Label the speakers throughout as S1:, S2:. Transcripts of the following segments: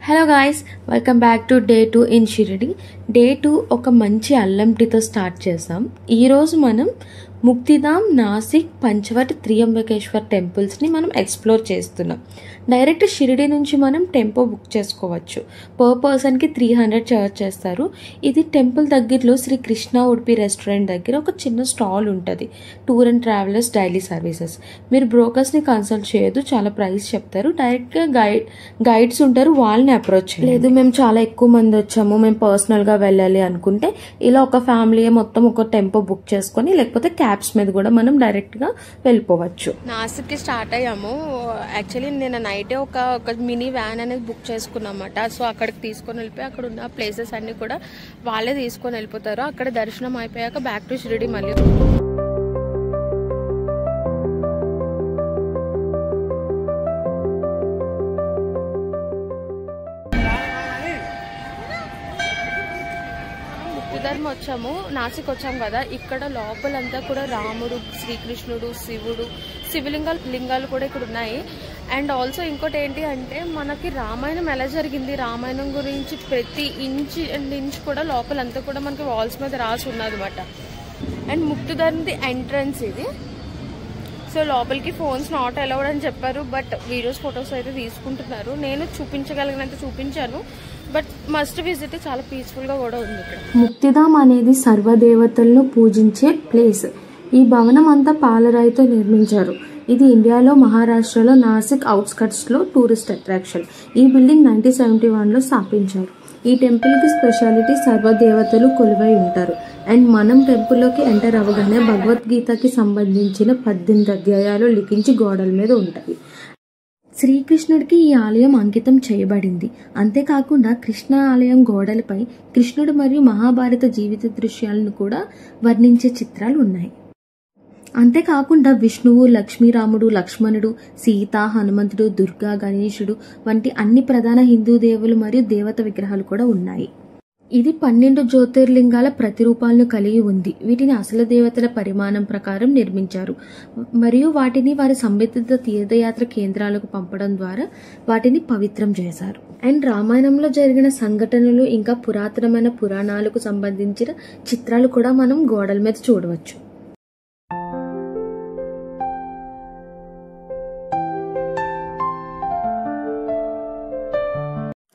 S1: Hello guys, welcome back to day 2 in Shirdi. Day 2 ఒక మంచి అల్లం టీతో స్టార్ట్ చేసాం. ఈరోజు మనం ముక్తిధామ్, నాసిక్, పంచవట్, త్రియంబకేశ్వర్ టెంపుల్స్ని మనం ఎక్స్ప్లోర్ చేస్తున్నాం. డైరెక్ట్ షిరిడి నుంచి మనం టెంపో బుక్ చేసుకోవచ్చు. పర్ పర్సన్కి 300 చార్జ్ చేస్తారు. ఇది టెంపుల్ దగ్గరలో శ్రీ కృష్ణ ఉడిపి రెస్టారెంట్ దగ్గర ఒక చిన్న స్టాల్ ఉంటుంది. Tour and travellers daily services. మీరు బ్రోకర్స్ని కన్సల్ట్ చేయొద్దు, చాలా ప్రైస్ చెప్తారు. డైరెక్ట్గా గైడ్స్ ఉంటారు, వాళ్ళని అప్రోచ్ లేదు. మేము చాలా ఎక్కువ మంది వచ్చాము, మేము పర్సనల్గా వెళ్ళాలి అనుకుంటే ఇలా ఒక ఫ్యామిలీ మొత్తం ఒక టెంపో బుక్ చేసుకొని, లేకపోతే క్యాబ్స్ మీద కూడా మనం డైరెక్ట్గా వెళ్ళిపోవచ్చు.
S2: నాసిక్కి స్టార్ట్ అయ్యాము. యాక్చువల్లీ నేను నైటే ఒక మినీ వ్యాన్ అనేది బుక్ చేసుకున్నమాట. సో అక్కడికి తీసుకొని వెళ్ళిపోయి అక్కడ ఉన్న ప్లేసెస్ అన్ని కూడా వాళ్ళే తీసుకొని వెళ్ళిపోతారు. అక్కడ దర్శనం అయిపోయాక బ్యాక్ టు షిరిడి మళ్ళీ. ముక్తిధామ్ వచ్చాము, నాసిక్ వచ్చాము కదా. ఇక్కడ లోపలంతా కూడా రాముడు, శ్రీకృష్ణుడు, శివుడు, లింగాలు కూడా ఇక్కడ ఉన్నాయి. అండ్ ఆల్సో ఇంకోటి ఏంటి అంటే మనకి రామాయణం ఎలా జరిగింది, రామాయణం గురించి ప్రతి ఇంచ్ కూడా లోపలంతా కూడా మనకి వాల్స్ మీద రాసి ఉన్నదన్నమాట. అండ్ ముక్తిధామ్ది ఎంట్రన్స్ ఇది. సో లోపలికి ఫోన్స్ నాట్ అలౌడ్ అని చెప్పారు, బట్ వీడియోస్ ఫొటోస్ అయితే తీసుకుంటున్నారు. నేను చూపించగలిగినంత చూపించాను, బట్ మస్ట్ విజిట్. చాలా పీస్ఫుల్గా కూడా ఉంది ఇక్కడ.
S1: ముక్తిధామ్ అనేది సర్వదేవతలను పూజించే ప్లేస్. ఈ భవనం అంతా పాలరాయితో నిర్మించారు. ఇది ఇండియాలో మహారాష్ట్రలో నాసిక్ అవుట్స్కట్స్లో టూరిస్ట్ అట్రాక్షన్. ఈ బిల్డింగ్ 1971లో స్థాపించారు. ఈ టెంపుల్కి స్పెషాలిటీ సర్వదేవతలు కొలువై ఉంటారు. అండ్ మనం టెంపుల్లోకి ఎంటర్ అవ్వగానే భగవద్గీతకి సంబంధించిన 18 అధ్యాయాలు లిఖించి గోడల మీద ఉంటాయి. శ్రీకృష్ణుడికి ఈ ఆలయం అంకితం చేయబడింది. అంతేకాకుండా కృష్ణ ఆలయం గోడలపై కృష్ణుడు మరియు మహాభారత జీవిత దృశ్యాలను కూడా వర్ణించే చిత్రాలు ఉన్నాయి. అంతేకాకుండా విష్ణువు, లక్ష్మీరాముడు, లక్ష్మణుడు, సీత, హనుమంతుడు, దుర్గా, గణేశుడు వంటి అన్ని ప్రధాన హిందూ దేవులు మరియు దేవత విగ్రహాలు కూడా ఉన్నాయి. ఇది 12 జ్యోతిర్లింగాల ప్రతిరూపాలను కలిగి ఉంది. వీటిని అసలు దేవతల పరిమాణం ప్రకారం నిర్మించారు మరియు వాటిని వారి సంబంధిత తీర్థయాత్ర కేంద్రాలకు పంపడం ద్వారా వాటిని పవిత్రం చేశారు. అండ్ రామాయణంలో జరిగిన సంఘటనలు ఇంకా పురాతనమైన పురాణాలకు సంబంధించిన చిత్రాలు కూడా మనం గోడల మీద చూడవచ్చు.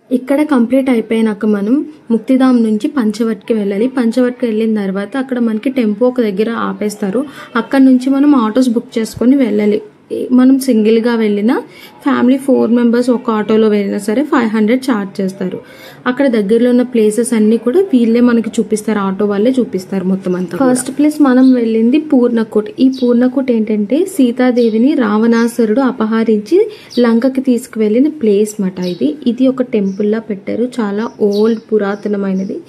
S1: ఇక్కడ కంప్లీట్ అయిపోయినాక మనం ముక్తిధామ్ నుంచి పంచవట్కి వెళ్ళాలి. పంచవట్కి వెళ్ళిన తర్వాత అక్కడ మనకి టెంపో ఒక దగ్గర ఆపేస్తారు. అక్కడ నుంచి మనం ఆటోస్ బుక్ చేసుకొని వెళ్ళాలి. మనం సింగిల్గా వెళ్ళినా, ఫ్యామిలీ 4 మెంబర్స్ ఒక ఆటోలో వెళ్ళినా సరే 500 ఛార్జ్ చేస్తారు. అక్కడ దగ్గరలో ఉన్న ప్లేసెస్ అన్ని కూడా వీళ్ళే మనకి చూపిస్తారు, ఆటో వాళ్ళే చూపిస్తారు మొత్తం అంతా. ఫస్ట్ ప్లేస్ మనం వెళ్ళింది పూర్ణకూట్. ఈ పూర్ణకూట్ ఏంటంటే సీతాదేవిని రావణాసురుడు అపహరించి లంకకి తీసుకువెళ్ళిన ప్లేస్ మాట. ఇది ఒక టెంపుల్ లా పెట్టారు, చాలా ఓల్డ్ పురాతనమైనది.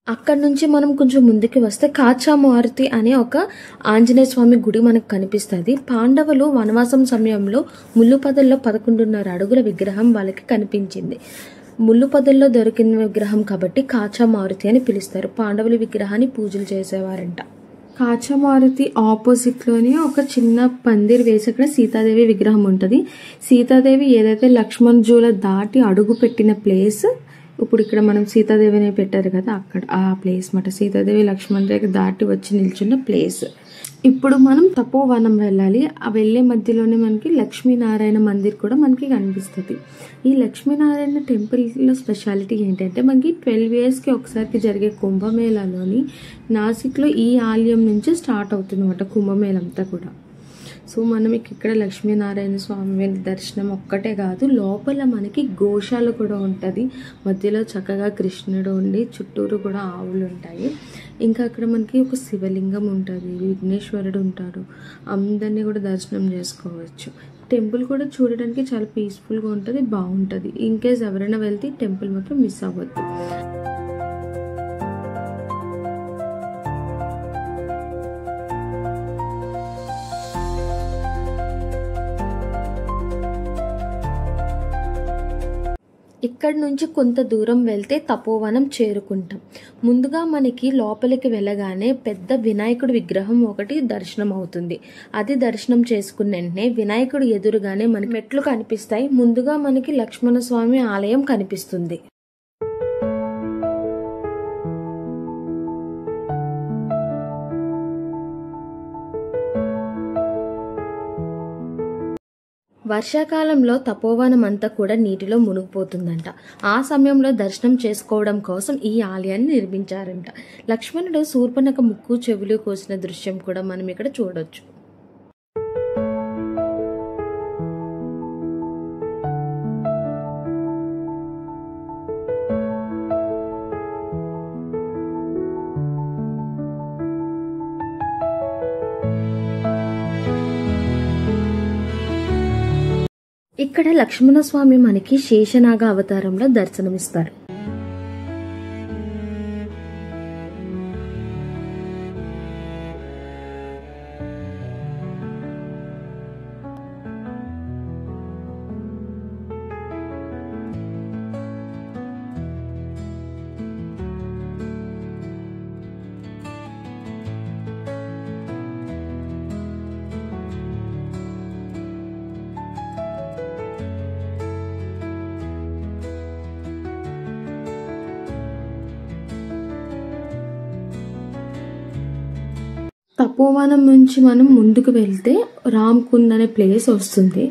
S1: అక్కడ నుంచి మనం కొంచెం ముందుకు వస్తే కాచా మారుతి అనే ఒక ఆంజనేయ స్వామి గుడి మనకు కనిపిస్తుంది. పాండవులు వనవాసం సమయంలో ముల్లుపదల్లో 11.5 అడుగుల విగ్రహం వాళ్ళకి కనిపించింది. ముల్లుపదల్లో దొరికిన విగ్రహం కాబట్టి కాచా మారుతి అని పిలుస్తారు. పాండవుల విగ్రహాన్ని పూజలు చేసేవారంట. కాచా మారుతి ఆపోజిట్లోనే ఒక చిన్న పందిర్ వేసి అక్కడ సీతాదేవి విగ్రహం ఉంటుంది. సీతాదేవి ఏదైతే లక్ష్మణ్ జూల దాటి అడుగు పెట్టిన ప్లేస్, ఇప్పుడు ఇక్కడ మనం సీతాదేవిని పెట్టారు కదా, అక్కడ ఆ ప్లేస్ మాట. సీతాదేవి లక్ష్మణ్ రేఖ దాటి వచ్చి నిల్చున్న ప్లేస్. ఇప్పుడు మనం తపోవనం వెళ్ళాలి. ఆ వెళ్ళే మధ్యలోనే మనకి లక్ష్మీనారాయణ మందిర్ కూడా మనకి కనిపిస్తుంది. ఈ లక్ష్మీనారాయణ టెంపుల్లో స్పెషాలిటీ ఏంటంటే మనకి 12 yearsకి ఒకసారికి జరిగే కుంభమేళాలోని నాసిక్లో ఈ ఆలయం నుంచి స్టార్ట్ అవుతుంది అన్నమాట కుంభమేళ అంతా కూడా. సో మనం ఇక్కడ లక్ష్మీనారాయణ స్వామి దర్శనం ఒక్కటే కాదు, లోపల మనకి గోశాల కూడా ఉంటుంది. మధ్యలో చక్కగా కృష్ణుడు ఉండి చుట్టూరు కూడా ఆవులు ఉంటాయి. ఇంకా అక్కడ మనకి ఒక శివలింగం ఉంటుంది, విఘ్నేశ్వరుడు ఉంటాడు. అందరినీ కూడా దర్శనం చేసుకోవచ్చు. టెంపుల్ కూడా చూడడానికి చాలా పీస్ఫుల్గా ఉంటుంది, బాగుంటుంది. ఇన్కేస్ ఎవరైనా వెళ్తే టెంపుల్ మాత్రం మిస్ అవ్వద్దు. ఇక్కడ నుంచి కొంత దూరం వెళ్తే తపోవనం చేరుకుంటాం. ముందుగా మనకి లోపలికి వెళ్ళగానే పెద్ద వినాయకుడి విగ్రహం ఒకటి దర్శనం అవుతుంది. అది దర్శనం చేసుకున్న వెంటనే వినాయకుడు ఎదురుగానే మనకి మెట్లు కనిపిస్తాయి. ముందుగా మనకి లక్ష్మణ స్వామి ఆలయం కనిపిస్తుంది. వర్షాకాలంలో తపోవనం అంతా కూడా నీటిలో మునిగిపోతుందంట. ఆ సమయంలో దర్శనం చేసుకోవడం కోసం ఈ ఆలయాన్ని నిర్మించారంట. లక్ష్మణుడు శూర్పణఖ ముక్కు చెవులు కోసిన దృశ్యం కూడా మనం ఇక్కడ చూడొచ్చు. ఇక్కడ లక్ష్మణస్వామి మనకి శేషనాగ అవతారంలో దర్శనమిస్తారు. తపోవనం నుంచి మనం ముందుకు వెళ్తే రామ్కుండ్ అనే ప్లేస్ వస్తుంది.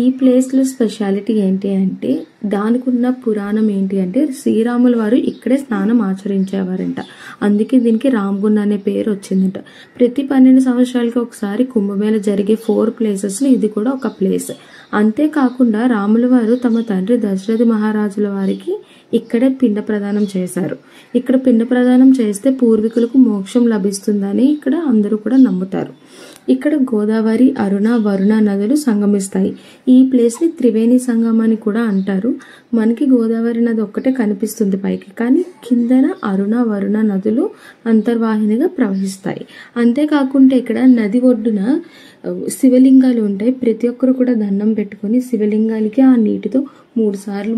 S1: ఈ ప్లేస్లో స్పెషాలిటీ ఏంటి అంటే దానికి ఉన్న పురాణం ఏంటి అంటే శ్రీరాముల వారు ఇక్కడే స్నానం ఆచరించేవారంట. అందుకే దీనికి రామ్కుండ్ అనే పేరు వచ్చిందంట. ప్రతి 12 సంవత్సరాలకి ఒకసారి కుంభమేళ జరిగే 4 ప్లేసెస్లో ఇది కూడా ఒక ప్లేస్. అంతేకాకుండా రాముల వారు తమ తండ్రి దశరథ మహారాజుల వారికి ఇక్కడే పిండ ప్రదానం చేశారు. ఇక్కడ పిండ ప్రదానం చేస్తే పూర్వీకులకు మోక్షం లభిస్తుందని ఇక్కడ అందరూ కూడా నమ్ముతారు. ఇక్కడ గోదావరి, అరుణ, వరుణ నదులు సంగమిస్తాయి. ఈ ప్లేస్ ని త్రివేణి సంగమం అని కూడా అంటారు. మనకి గోదావరి నది ఒక్కటే కనిపిస్తుంది పైకి, కానీ కిందన అరుణ, వరుణ నదులు అంతర్వాహినిగా ప్రవహిస్తాయి. అంతేకాకుండా ఇక్కడ నది ఒడ్డున శివలింగాలు ఉంటాయి. ప్రతి ఒక్కరు కూడా దండం పెట్టుకుని శివలింగానికి ఆ నీటితో 3 సార్లు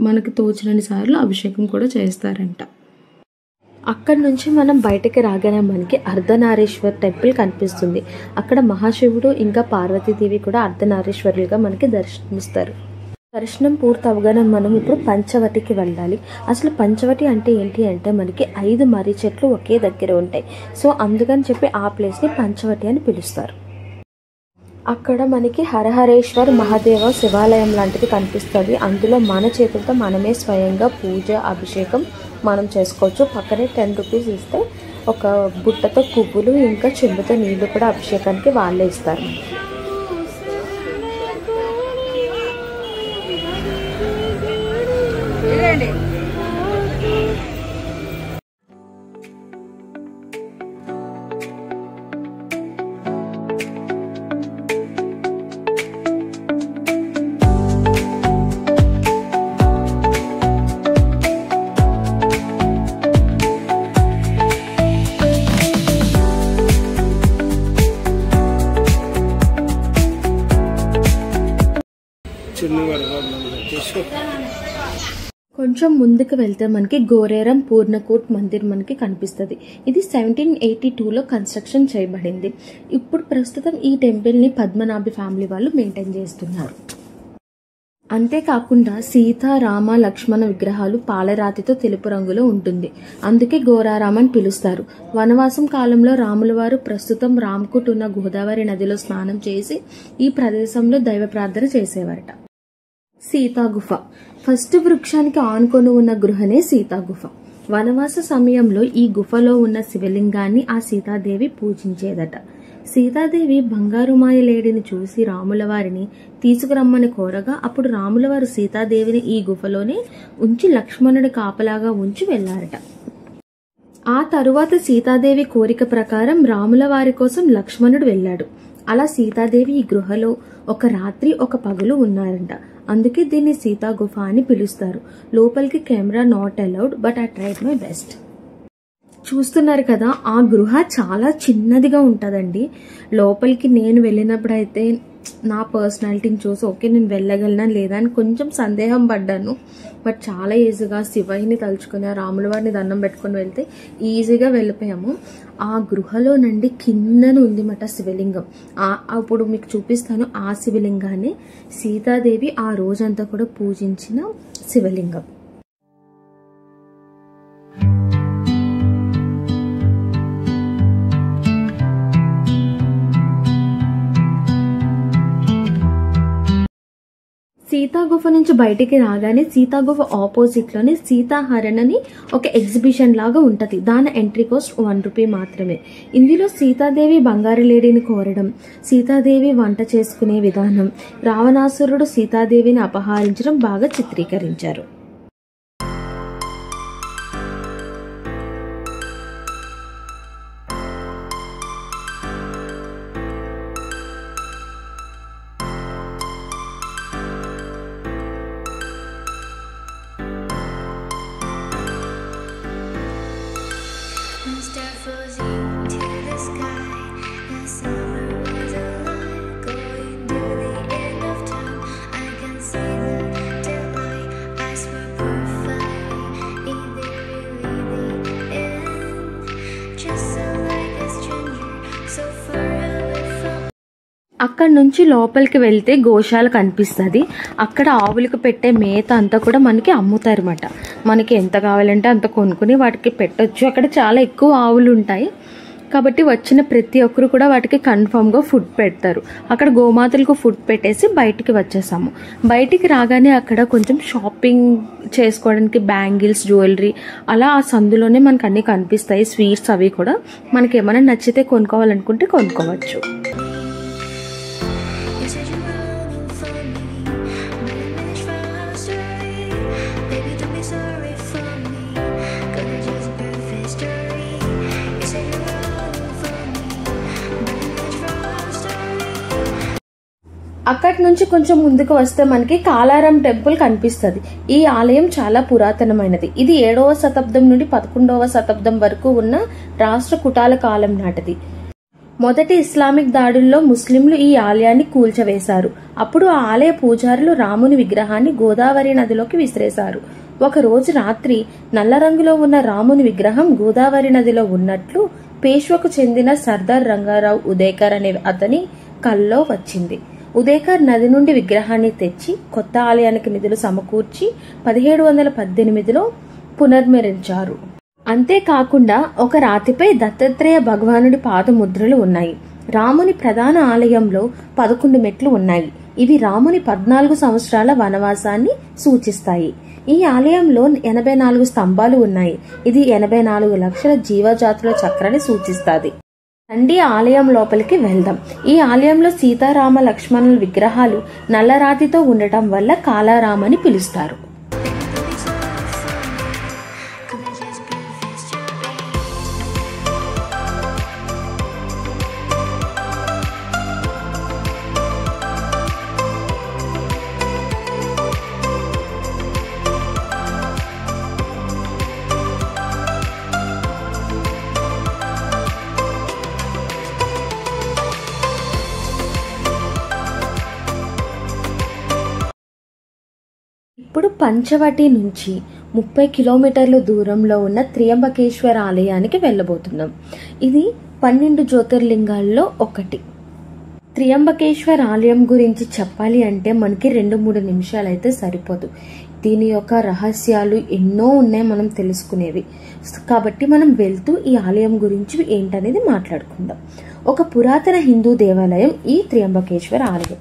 S1: మనకు తోచినన్ని సార్లు అభిషేకం కూడా చేస్తారంట. అక్కడి నుంచి మనం బయటకి రాగానే మనకి అర్ధనారీశ్వర్ టెంపుల్ కనిపిస్తుంది. అక్కడ మహాశివుడు ఇంకా పార్వతీదేవి కూడా అర్ధనారీశ్వరులుగా మనకి దర్శనమిస్తారు. దర్శనం పూర్తి అవగానే మనం ఇప్పుడు పంచవటికి వెళ్ళాలి. అసలు పంచవటి అంటే ఏంటి అంటే మనకి 5 మర్రి చెట్లు ఒకే దగ్గర ఉంటాయి. సో అందుకని చెప్పి ఆ ప్లేస్ని పంచవటి అని పిలుస్తారు. అక్కడ మనకి హరహరేశ్వర్ మహాదేవ శివాలయం లాంటిది కనిపిస్తుంది. అందులో మన చేతులతో మనమే స్వయంగా పూజ, అభిషేకం మనం చేసుకోవచ్చు. పక్కనే 10 రూపీస్ ఇస్తే ఒక బుట్టతో పువ్వులు ఇంకా చెంబుతో నీళ్లు కూడా అభిషేకానికి వాళ్ళే ఇస్తారు. కొంచెం ముందుకు వెళ్తే మనకి గోరేరం పూర్ణకోట్ మందిర్ మనకి కనిపిస్తుంది. ఇది 1782లో కన్స్ట్రక్షన్ చేయబడింది. ఇప్పుడు ప్రస్తుతం ఈ టెంపుల్ని పద్మనాభి ఫ్యామిలీ వాళ్ళు మెయింటైన్ చేస్తున్నారు. అంతేకాకుండా సీత, రామ, లక్ష్మణ విగ్రహాలు పాలరాతితో తెలుపు రంగులో ఉంటుంది. అందుకే గోరారాం అని పిలుస్తారు. వనవాసం కాలంలో రాముల వారు ప్రస్తుతం రామ్కుట్ ఉన్న గోదావరి నదిలో స్నానం చేసి ఈ ప్రదేశంలో దైవ ప్రార్థన చేసేవారట. సీతా గుఫ ఫస్ట్ వృక్షానికి ఆనుకొని ఉన్న గృహనే సీతా గుఫ. వనవాస సమయంలో ఈ గుఫలో ఉన్న శివలింగాన్ని ఆ సీతాదేవి పూజించేదట. సీతాదేవి బంగారు మాయలేడిని చూసి రాముల వారిని తీసుకురమ్మని కోరగా అప్పుడు రాముల వారు సీతాదేవిని ఈ గుఫలోనే ఉంచి లక్ష్మణుడి కాపలాగా ఉంచి వెళ్లారట. ఆ తరువాత సీతాదేవి కోరిక ప్రకారం రాముల వారి కోసం లక్ష్మణుడు వెళ్ళాడు. అలా సీతాదేవి ఈ గృహలో ఒక రాత్రి ఒక పగలు ఉన్నారంట. అందుకే దీన్ని సీతా గుఫ అని పిలుస్తారు. లోపలికి camera not allowed, but I tried my best. చూస్తున్నారు కదా, ఆ గృహ చాలా చిన్నదిగా ఉంటుందండి. లోపలికి నేను వెళ్ళినప్పుడు అయితే నా పర్సనాలిటీని చూసి ఓకే నేను వెళ్ళగలనా లేదా అని కొంచెం సందేహం పడ్డాను. బట్ చాలా ఈజీగా శివయ్యని తలుచుకుని ఆ రాముల వారిని దండం పెట్టుకుని వెళ్తే ఈజీగా వెళ్ళిపోయాము. ఆ గృహలో నుండి కిందన ఉంది మాట శివలింగం. అప్పుడు మీకు చూపిస్తాను. ఆ శివలింగాన్ని సీతాదేవి ఆ రోజంతా కూడా పూజించిన శివలింగం. సీతాగుఫ నుంచి బయటికి రాగానే సీతాగుఫ ఆపోజిట్ లోనే సీతాహరణ్ అని ఒక ఎగ్జిబిషన్ లాగా ఉంటది. దాని ఎంట్రీ కాస్ట్ 1 రూపీ మాత్రమే. ఇందులో సీతాదేవి బంగారు లేడీని కోరడం, సీతాదేవి వంట చేసుకునే విధానం, రావణాసురుడు సీతాదేవిని అపహరించడం బాగా చిత్రీకరించారు. అక్కడ నుంచి లోపలికి వెళ్తే గోశాల కనిపిస్తుంది. అక్కడ ఆవులకు పెట్టే మేత అంతా కూడా మనకి అమ్ముతారన్నమాట. మనకి ఎంత కావాలంటే అంత కొనుక్కుని వాటికి పెట్టొచ్చు. అక్కడ చాలా ఎక్కువ ఆవులు ఉంటాయి కాబట్టి వచ్చిన ప్రతి ఒక్కరు కూడా వాటికి కన్ఫర్మ్గా ఫుడ్ పెడతారు. అక్కడ గోమాతలకు ఫుడ్ పెట్టేసి బయటికి వచ్చేసాము. బయటికి రాగానే అక్కడ కొంచెం షాపింగ్ చేసుకోవడానికి బ్యాంగిల్స్, జ్యువెలరీ అలా ఆ సందులోనే మనకు అన్నీ కనిపిస్తాయి. స్వీట్స్ అవి కూడా మనకి ఏమైనా నచ్చితే కొనుక్కోవాలనుకుంటే కొనుక్కోవచ్చు. అక్కడి నుంచి కొంచెం ముందుకు వస్తే మనకి కాలారాం టెంపుల్ కనిపిస్తుంది. ఈ ఆలయం చాలా పురాతనమైనది. ఇది 7వ శతాబ్దం నుండి 11వ శతాబ్దం వరకు ఉన్న రాష్ట్ర కుటాల కాలం నాటిది. మొదటి ఇస్లామిక్ దాడుల్లో ముస్లింలు ఈ ఆలయాన్ని కూల్చవేశారు. అప్పుడు ఆ ఆలయ పూజారులు రాముని విగ్రహాన్ని గోదావరి నదిలోకి విసిరేశారు. ఒక రోజు రాత్రి నల్ల రంగులో ఉన్న రాముని విగ్రహం గోదావరి నదిలో ఉన్నట్లు పేష్వకు చెందిన సర్దార్ రంగారావు ఉదేకర్ అనే అతని కల్లో వచ్చింది. ఉదేకర్ నది నుండి విగ్రహాన్ని తెచ్చి కొత్త ఆలయానికి నిధులు సమకూర్చి 1718లో పునర్నిర్మించారు. అంతేకాకుండా ఒక రాతిపై దత్తాత్రేయ భగవానుడి పాదముద్రలు ఉన్నాయి. రాముని ప్రధాన ఆలయంలో 11 మెట్లు ఉన్నాయి. ఇవి రాముని 14 సంవత్సరాల వనవాసాన్ని సూచిస్తాయి. ఈ ఆలయంలో 84 స్తంభాలు ఉన్నాయి. ఇది 84 లక్షల జీవజాతుల చక్రాన్ని సూచిస్తుంది. రండి ఆలయం లోపలికి వెళ్దాం. ఈ ఆలయంలో సీతారామ లక్ష్మణుల విగ్రహాలు నల్లరాతితో ఉండటం వల్ల కాలారాం అని పిలుస్తారు. ఇప్పుడు పంచవటి నుంచి 30 కిలోమీటర్ల దూరంలో ఉన్న త్రియంబకేశ్వర ఆలయానికి వెళ్ళబోతున్నాం. ఇది 12 జ్యోతిర్లింగాల్లో ఒకటి. త్రియంబకేశ్వర ఆలయం గురించి చెప్పాలి అంటే మనకి 2-3 నిమిషాలు అయితే సరిపోదు. దీని యొక్క రహస్యాలు ఎన్నో ఉన్నాయి మనం తెలుసుకునేవి. కాబట్టి మనం వెళ్తూ ఈ ఆలయం గురించి ఏంటనేది మాట్లాడుకుందాం. ఒక పురాతన హిందూ దేవాలయం ఈ త్రియంబకేశ్వర ఆలయం.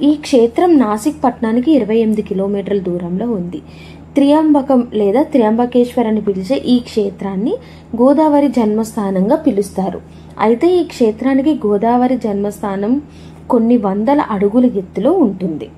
S1: ఈ క్షేత్రం నాసిక్ పట్టణానికి 28 కిలోమీటర్ల దూరంలో ఉంది. త్రియంబకం లేదా త్రియంబకేశ్వర్ అని పిలిచే ఈ క్షేత్రాన్ని గోదావరి జన్మస్థానంగా పిలుస్తారు. అయితే ఈ క్షేత్రానికి గోదావరి జన్మస్థానం కొన్ని వందల అడుగుల ఎత్తులో ఉంటుంది.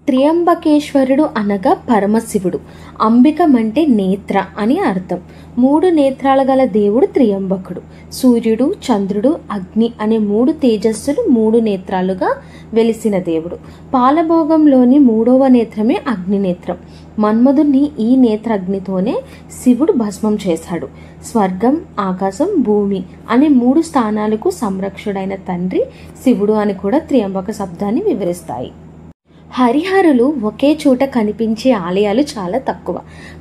S1: త్రియంబకేశ్వరుడు అనగా పరమశివుడు. అంబికం అంటే నేత్ర అని అర్థం. 3 నేత్రాలు గల దేవుడు త్రియంబకుడు. సూర్యుడు, చంద్రుడు, అగ్ని అనే 3 తేజస్సులు 3 నేత్రాలుగా వెలిసిన దేవుడు. పాలభోగంలోని 3వ నేత్రమే అగ్నినేత్రం. మన్మధుని ఈ నేత్రాగ్నితోనే శివుడు భస్మం చేశాడు. స్వర్గం, ఆకాశం, భూమి అనే 3 స్థానాలకు సంరక్షుడైన తండ్రి శివుడు అని కూడా త్రియంబక శబ్దాన్ని వివరిస్తాయి. హరిహరులు ఒకే చోట కనిపించే ఆలయాలు చాలా తక్కువ.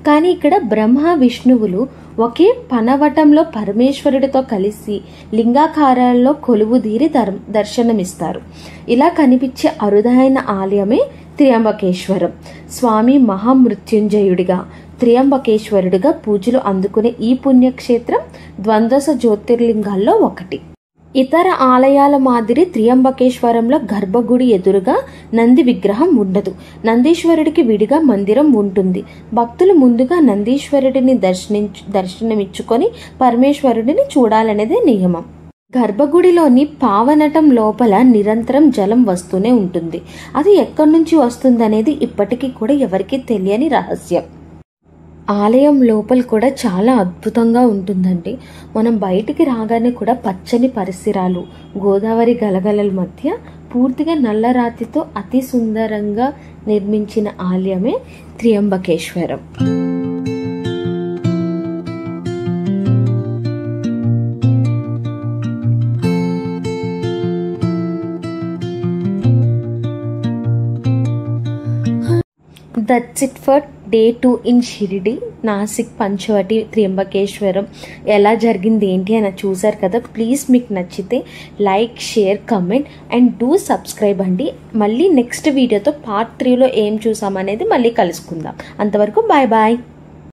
S1: కానీ ఇక్కడ బ్రహ్మ విష్ణువులు ఒకే పనవటంలో పరమేశ్వరుడితో కలిసి లింగాకారాల్లో కొలువుదీరి దర్శనమిస్తారు. ఇలా కనిపించే అరుదైన ఆలయమే త్రియంబకేశ్వరం. స్వామి మహామృత్యుంజయుడిగా, త్రియంబకేశ్వరుడిగా పూజలు అందుకునే ఈ పుణ్యక్షేత్రం ద్వాదశ జ్యోతిర్లింగాల్లో ఒకటి. ఇతర ఆలయాల మాదిరి త్రియంబకేశ్వరంలో గర్భగుడి ఎదురుగా నంది విగ్రహం ఉండదు. నందీశ్వరుడికి విడిగా మందిరం ఉంటుంది. భక్తులు ముందుగా నందీశ్వరుడిని దర్శనమిచ్చుకొని పరమేశ్వరుడిని చూడాలనేదే నియమం. గర్భగుడిలోని పావనటం లోపల నిరంతరం జలం వస్తూనే ఉంటుంది. అది ఎక్కడి నుంచి వస్తుందనేది ఇప్పటికీ కూడా ఎవరికీ తెలియని రహస్యం. ఆలయం లోపల కూడా చాలా అద్భుతంగా ఉంటుందండి. మనం బయటికి రాగానే కూడా పచ్చని పరిసరాలు, గోదావరి గలగలల మధ్య పూర్తిగా నల్లరాతితో అతి సుందరంగా నిర్మించిన ఆలయమే త్రియంబకేశ్వరం. That's it for day 2 in Shirdi, Nashik, Panchavati, త్రియంబకేశ్వరం ఎలా జరిగింది ఏంటి అని చూసారు కదా. ప్లీజ్ మీకు నచ్చితే like, share, comment and do subscribe అండి. మళ్ళీ నెక్స్ట్ వీడియోతో పార్ట్ 3లో ఏం చూసామనేది మళ్ళీ కలుసుకుందాం. అంతవరకు బాయ్ బాయ్.